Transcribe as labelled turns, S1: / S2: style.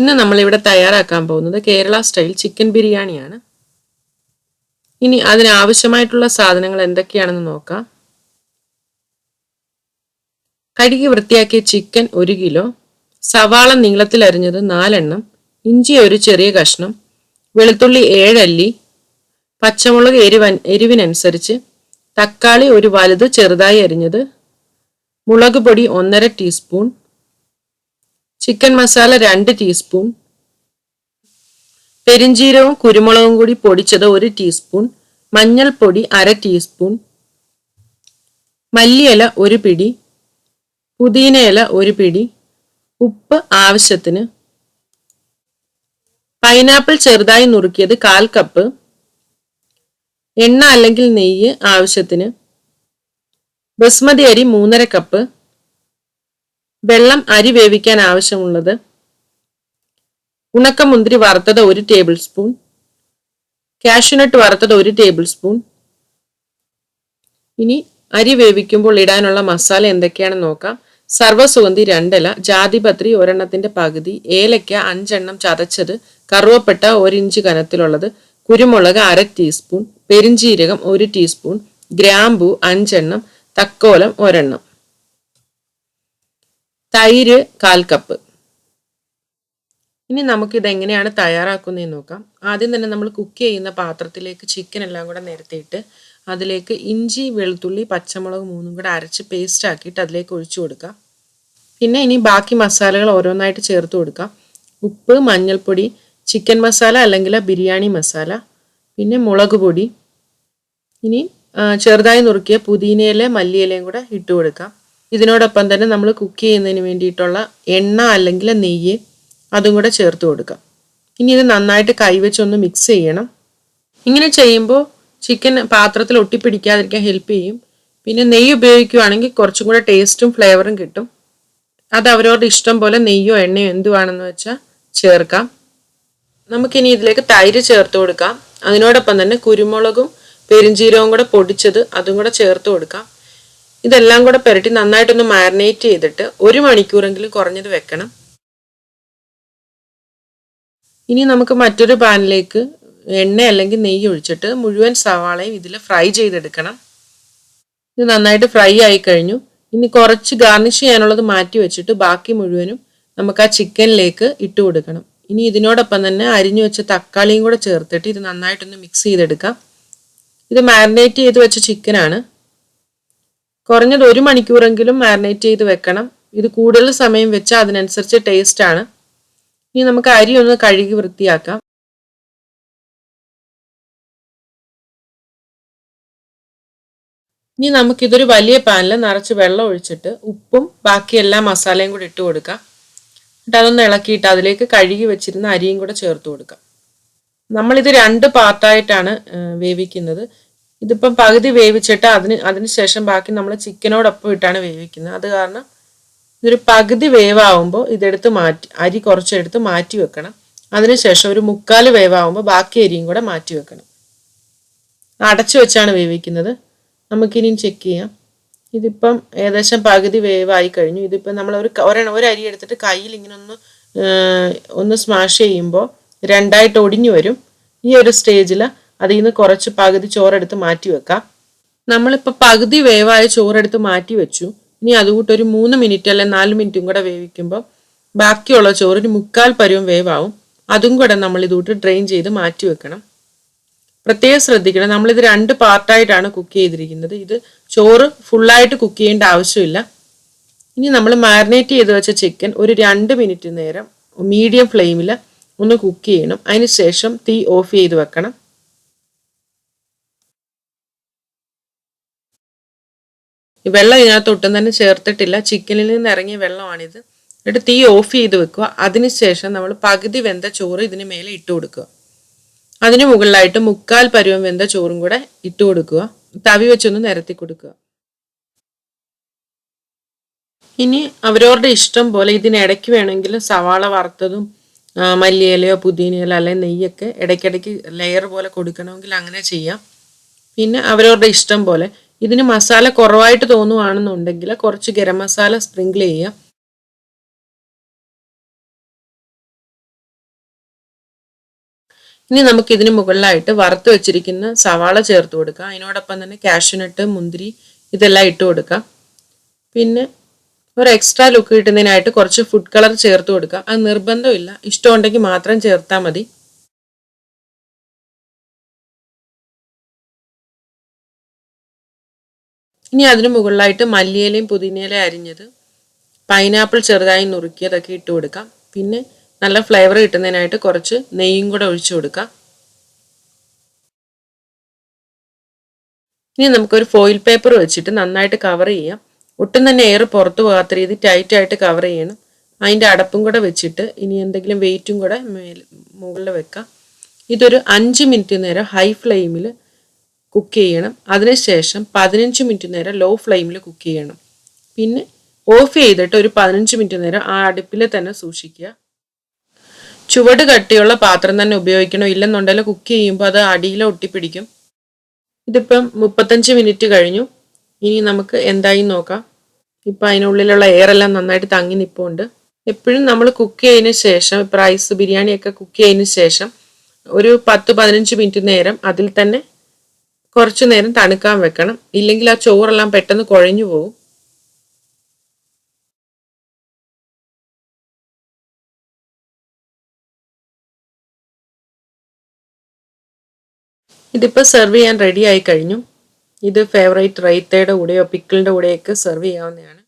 S1: ഇന്ന് നമ്മളിവിടെ തയ്യാറാക്കാൻ പോകുന്നത് കേരള സ്റ്റൈൽ ചിക്കൻ ബിരിയാണിയാണ്. ഇനി അതിനാവശ്യമായിട്ടുള്ള സാധനങ്ങൾ എന്തൊക്കെയാണെന്ന് നോക്കാം. കഴുകി വൃത്തിയാക്കിയ ചിക്കൻ 1 കിലോ, സവാള നീളത്തിൽ അരിഞ്ഞത് 4 എണ്ണം, ഇഞ്ചി ഒരു ചെറിയ കഷ്ണം, വെളുത്തുള്ളി 7 അല്ലി, പച്ചമുളക് എരിവിനനുസരിച്ച്, തക്കാളി ഒരു വലുത് ചെറുതായി അരിഞ്ഞത്, മുളക് പൊടി 1.5 ടീസ്പൂൺ, ചിക്കൻ മസാല 2 ടീസ്പൂൺ, പെരിഞ്ജീരകവും കുരുമുളകും കൂടി പൊടിച്ചത് 1 ടീസ്പൂൺ, മഞ്ഞൾപ്പൊടി 1/2 ടീസ്പൂൺ, മല്ലിയില 1 പിടി, പുതിനയില 1 പിടി, ഉപ്പ് ആവശ്യത്തിന്, പൈനാപ്പിൾ ചെറുതായി നുറുക്കിയത് 1/4 കപ്പ്, എണ്ണ അല്ലെങ്കിൽ നെയ്യ് ആവശ്യത്തിന്, ബസ്മതി അരി 3.5 കപ്പ്, വെള്ളം അരി വേവിക്കാൻ ആവശ്യമുള്ളത്, ഉണക്കമുന്തിരി വറുത്തത് 1 ടേബിൾ സ്പൂൺ, കാഷ്യൂനട്ട് വറുത്തത് 1 ടേബിൾ സ്പൂൺ. ഇനി അരി വേവിക്കുമ്പോൾ ഇടാനുള്ള മസാല എന്തൊക്കെയാണെന്ന് നോക്കാം. സർവ്വസുഗന്ധി 2 ഇല, ജാതിപത്രി 1 എണ്ണത്തിന്റെ പകുതി, ഏലക്ക 5 എണ്ണം ചതച്ചത്, കറുവപ്പട്ട 1 ഇഞ്ച് കനത്തിലുള്ളത്, കുരുമുളക് 1/2 ടീസ്പൂൺ, പെരിഞ്ജീരകം 1 ടീസ്പൂൺ, ഗ്രാമ്പു 5 എണ്ണം, തക്കോലം 1 എണ്ണം, തൈര് 1/4 കപ്പ്. ഇനി നമുക്കിത് എങ്ങനെയാണ് തയ്യാറാക്കുന്നതെന്ന് നോക്കാം. ആദ്യം തന്നെ നമ്മൾ കുക്ക് ചെയ്യുന്ന പാത്രത്തിലേക്ക് ചിക്കൻ എല്ലാം കൂടെ നിരത്തിയിട്ട് അതിലേക്ക് ഇഞ്ചി, വെളുത്തുള്ളി, പച്ചമുളക് 3 കൂടെ അരച്ച് പേസ്റ്റ് ആക്കിയിട്ട് അതിലേക്ക് ഒഴിച്ചു കൊടുക്കാം. പിന്നെ ഇനി ബാക്കി മസാലകൾ ഓരോന്നായിട്ട് ചേർത്ത് കൊടുക്കാം. ഉപ്പ്, മഞ്ഞൾപ്പൊടി, ചിക്കൻ മസാല അല്ലെങ്കിൽ ബിരിയാണി മസാല, പിന്നെ മുളക് പൊടി. ഇനി ചെറുതായി നുറുക്കിയ പുതിനയില, മല്ലിയിലയും കൂടെ ഇട്ട് കൊടുക്കാം. ഇതിനോടൊപ്പം തന്നെ നമ്മൾ കുക്ക് ചെയ്യുന്നതിന് വേണ്ടിയിട്ടുള്ള എണ്ണ അല്ലെങ്കിൽ നെയ്യ് അതും കൂടെ ചേർത്ത് കൊടുക്കാം. ഇനി ഇത് നന്നായിട്ട് കൈവച്ചൊന്ന് മിക്സ് ചെയ്യണം. ഇങ്ങനെ ചെയ്യുമ്പോൾ ചിക്കൻ പാത്രത്തിൽ ഒട്ടിപ്പിടിക്കാതിരിക്കാൻ ഹെൽപ്പ് ചെയ്യും. പിന്നെ നെയ്യ് ഉപയോഗിക്കുകയാണെങ്കിൽ കുറച്ചും കൂടെ ടേസ്റ്റും ഫ്ലേവറും കിട്ടും. അത് അവരവരുടെ ഇഷ്ടം പോലെ നെയ്യോ എണ്ണയോ എന്തുവാണെന്ന് വെച്ചാൽ ചേർക്കാം. നമുക്കിനി ഇതിലേക്ക് തൈര് ചേർത്ത് കൊടുക്കാം. അതിനോടൊപ്പം തന്നെ കുരുമുളകും പെരിഞ്ജീരകവും കൂടെ പൊടിച്ചത് അതും കൂടെ ചേർത്ത് കൊടുക്കാം. ഇതെല്ലാം കൂടെ പുരട്ടി നന്നായിട്ടൊന്ന് മാരിനേറ്റ് ചെയ്തിട്ട് 1 മണിക്കൂറെങ്കിലും കുറഞ്ഞത് വെക്കണം. ഇനി നമുക്ക് മറ്റൊരു പാനിലേക്ക് എണ്ണ അല്ലെങ്കിൽ നെയ്യ് ഒഴിച്ചിട്ട് മുഴുവൻ സവാളയും ഇതിൽ ഫ്രൈ ചെയ്തെടുക്കണം. ഇത് നന്നായിട്ട് ഫ്രൈ ആയി കഴിഞ്ഞു. ഇനി കുറച്ച് ഗാർണിഷ് ചെയ്യാനുള്ളത് മാറ്റി വെച്ചിട്ട് ബാക്കി മുഴുവനും നമുക്ക് ആ ചിക്കനിലേക്ക് ഇട്ട് കൊടുക്കണം. ഇനി ഇതിനോടൊപ്പം തന്നെ അരിഞ്ഞു വെച്ച തക്കാളിയും കൂടെ ചേർത്തിട്ട് ഇത് നന്നായിട്ടൊന്ന് മിക്സ് ചെയ്തെടുക്കാം. ഇത് മാരിനേറ്റ് ചെയ്ത് വെച്ച ചിക്കനാണ്. കുറഞ്ഞത് 1 മണിക്കൂറെങ്കിലും മാരിനേറ്റ് ചെയ്ത് വെക്കണം. ഇത് കൂടുതൽ സമയം വെച്ചാൽ അതിനനുസരിച്ച് ടേസ്റ്റ് ആണ്. ഇനി നമുക്ക് അരി ഒന്ന് കഴുകി വൃത്തിയാക്കാം. ഇനി നമുക്കിതൊരു വലിയ പാനിൽ നിറച്ച് വെള്ളം ഒഴിച്ചിട്ട് ഉപ്പും ബാക്കി എല്ലാ മസാലയും കൂടി ഇട്ട് കൊടുക്കാം. എന്നിട്ട് അതൊന്ന് ഇളക്കിയിട്ട് അതിലേക്ക് കഴുകി വെച്ചിരുന്ന അരിയും കൂടെ ചേർത്ത് കൊടുക്കാം. നമ്മളിത് 2 പാർട്ടായിട്ടാണ് വേവിക്കുന്നത്. ഇതിപ്പം പകുതി വേവിച്ചിട്ട് അതിനുശേഷം ബാക്കി നമ്മൾ ചിക്കനോടൊപ്പം ഇട്ടാണ് വേവിക്കുന്നത്. അത് കാരണം ഇതൊരു പകുതി വേവാകുമ്പോൾ ഇതെടുത്ത് അരി കുറച്ചെടുത്ത് മാറ്റി വെക്കണം. അതിനുശേഷം ഒരു 1/4 വേവാകുമ്പോൾ ബാക്കി അരിയും കൂടെ മാറ്റി വെക്കണം. അടച്ചു വെച്ചാണ് വേവിക്കുന്നത്. നമുക്കിനി ചെക്ക് ചെയ്യാം. ഇതിപ്പം ഏകദേശം പകുതി വേവായി കഴിഞ്ഞു. ഇതിപ്പം നമ്മൾ ഒരു അരി എടുത്തിട്ട് കയ്യിൽ ഇങ്ങനെ ഒന്ന് സ്മാഷ് ചെയ്യുമ്പോൾ 2ആയിട്ട് ഒടിഞ്ഞു വരും. ഈ ഒരു സ്റ്റേജിൽ അതിൽ നിന്ന് കുറച്ച് പകുതി ചോറെടുത്ത് മാറ്റി വെക്കാം. നമ്മളിപ്പോൾ പകുതി വേവായ ചോറെടുത്ത് മാറ്റി വെച്ചു. ഇനി അതുകൂട്ട് ഒരു 3 മിനിറ്റ് അല്ലെങ്കിൽ 4 മിനിറ്റും കൂടെ വേവിക്കുമ്പോൾ ബാക്കിയുള്ള ചോറ് ഒരു 1/4 പരുവം വേവാവും. അതും കൂടെ നമ്മൾ ഇതുകൂട്ട് ഡ്രെയിൻ ചെയ്ത് മാറ്റി വെക്കണം. പ്രത്യേകം ശ്രദ്ധിക്കണം, നമ്മളിത് 2 പാർട്ടായിട്ടാണ് കുക്ക് ചെയ്തിരിക്കുന്നത്. ഇത് ചോറ് ഫുള്ളായിട്ട് കുക്ക് ചെയ്യേണ്ട ആവശ്യമില്ല. ഇനി നമ്മൾ മാരിനേറ്റ് ചെയ്ത് വെച്ച ചിക്കൻ ഒരു 2 മിനിറ്റ് നേരം മീഡിയം ഫ്ലെയിമിൽ ഒന്ന് കുക്ക് ചെയ്യണം. അതിന് ശേഷം തീ ഓഫ് ചെയ്ത് വെക്കണം. വെള്ളം ഇതിനകത്ത് ഒട്ടും തന്നെ ചേർത്തിട്ടില്ല, ചിക്കനിൽ നിന്ന് ഇറങ്ങിയ വെള്ളമാണിത്. എന്നിട്ട് തീ ഓഫ് ചെയ്ത് വെക്കുക. അതിനുശേഷം നമ്മൾ പകുതി വെന്ത ചോറ് ഇതിന് മേലെ ഇട്ട് കൊടുക്കുക. അതിന് മുകളിലായിട്ട് 1/4 പരുവം വെന്ത ചോറും കൂടെ ഇട്ട് കൊടുക്കുക. തവി വെച്ചൊന്ന് നിരത്തി കൊടുക്കുക. ഇനി അവരവരുടെ ഇഷ്ടം പോലെ ഇതിനിടയ്ക്ക് വേണമെങ്കിൽ സവാള വറുത്തതും മല്ലിയിലയോ പുതിനയിലോ അല്ലെങ്കിൽ നെയ്യൊക്കെ ഇടയ്ക്കിടയ്ക്ക് ലെയർ പോലെ കൊടുക്കണമെങ്കിൽ അങ്ങനെ ചെയ്യാം. പിന്നെ അവരവരുടെ ഇഷ്ടം പോലെ. ഇതിന് മസാല കുറവായിട്ട് തോന്നുവാണെന്നുണ്ടെങ്കിൽ കുറച്ച് ഗരം മസാല സ്പ്രിങ്കിൾ ചെയ്യാം. ഇനി നമുക്ക് ഇതിന് മുകളിലായിട്ട് വറുത്ത് വെച്ചിരിക്കുന്ന സവാള ചേർത്ത് കൊടുക്കാം. അതിനോടൊപ്പം തന്നെ കാഷ്യൂനട്ട്, മുന്തിരി ഇതെല്ലാം ഇട്ട് കൊടുക്കാം. പിന്നെ ഒരു എക്സ്ട്രാ ലുക്ക് കിട്ടുന്നതിനായിട്ട് കുറച്ച് ഫുഡ് കളർ ചേർത്ത് കൊടുക്കാം. അത് നിർബന്ധമില്ല, ഇഷ്ടമുണ്ടെങ്കിൽ മാത്രം ചേർത്താൽ മതി. ഇനി അതിന് മുകളിലായിട്ട് മല്ലിയിലയും പുതിനയിലയും അരിഞ്ഞത്, പൈനാപ്പിൾ ചെറുതായി നുറുക്കിയതൊക്കെ ഇട്ട് കൊടുക്കാം. പിന്നെ നല്ല ഫ്ലേവർ കിട്ടുന്നതിനായിട്ട് കുറച്ച് നെയ്യും കൂടെ ഒഴിച്ചു കൊടുക്കാം. ഇനി നമുക്കൊരു ഫോയിൽ പേപ്പർ വെച്ചിട്ട് നന്നായിട്ട് കവർ ചെയ്യാം. ഒട്ടും തന്നെ എയർ പുറത്തു പോകാത്ത രീതി ടൈറ്റായിട്ട് കവർ ചെയ്യണം. അതിൻ്റെ അടപ്പും കൂടെ വെച്ചിട്ട് ഇനി എന്തെങ്കിലും വെയിറ്റും കൂടെ മുകളിൽ വെക്കാം. ഇതൊരു 5 മിനിറ്റ് നേരം ഹൈ ഫ്ലെയിമിൽ കുക്ക് ചെയ്യണം. അതിനുശേഷം 15 മിനിറ്റ് നേരം ലോ ഫ്ലെയിമിൽ കുക്ക് ചെയ്യണം. പിന്നെ ഓഫ് ചെയ്തിട്ട് ഒരു 15 മിനിറ്റ് നേരം ആ അടുപ്പിൽ തന്നെ സൂക്ഷിക്കുക. ചുവട് കട്ടിയുള്ള പാത്രം തന്നെ ഉപയോഗിക്കണം, ഇല്ലെന്നുണ്ടെങ്കിൽ കുക്ക് ചെയ്യുമ്പോൾ അത് അടിയിൽ ഒട്ടിപ്പിടിക്കും. ഇതിപ്പം 35 മിനിറ്റ് കഴിഞ്ഞു. ഇനി നമുക്ക് എന്തായി നോക്കാം. ഇപ്പം അതിനുള്ളിലുള്ള എയറെല്ലാം നന്നായിട്ട് തങ്ങി നിൽപ്പുണ്ട്. എപ്പോഴും നമ്മൾ കുക്ക് ചെയ്തതിന് ശേഷം, ഇപ്പം റൈസ് ബിരിയാണിയൊക്കെ കുക്ക് ചെയ്തതിന് ശേഷം ഒരു 10-15 മിനിറ്റ് നേരം അതിൽ തന്നെ കുറച്ചു നേരം തണുക്കാൻ വെക്കണം. ഇല്ലെങ്കിൽ ആ ചോറെല്ലാം പെട്ടെന്ന് കുഴഞ്ഞു പോകും. ഇതിപ്പോൾ സെർവ് ചെയ്യാൻ റെഡി ആയി കഴിഞ്ഞു. ഇത് ഫേവറേറ്റ് റൈത്തയുടെ കൂടെയോ പിക്കിളിൻ്റെ കൂടെയൊക്കെ സെർവ് ചെയ്യാവുന്നതാണ്.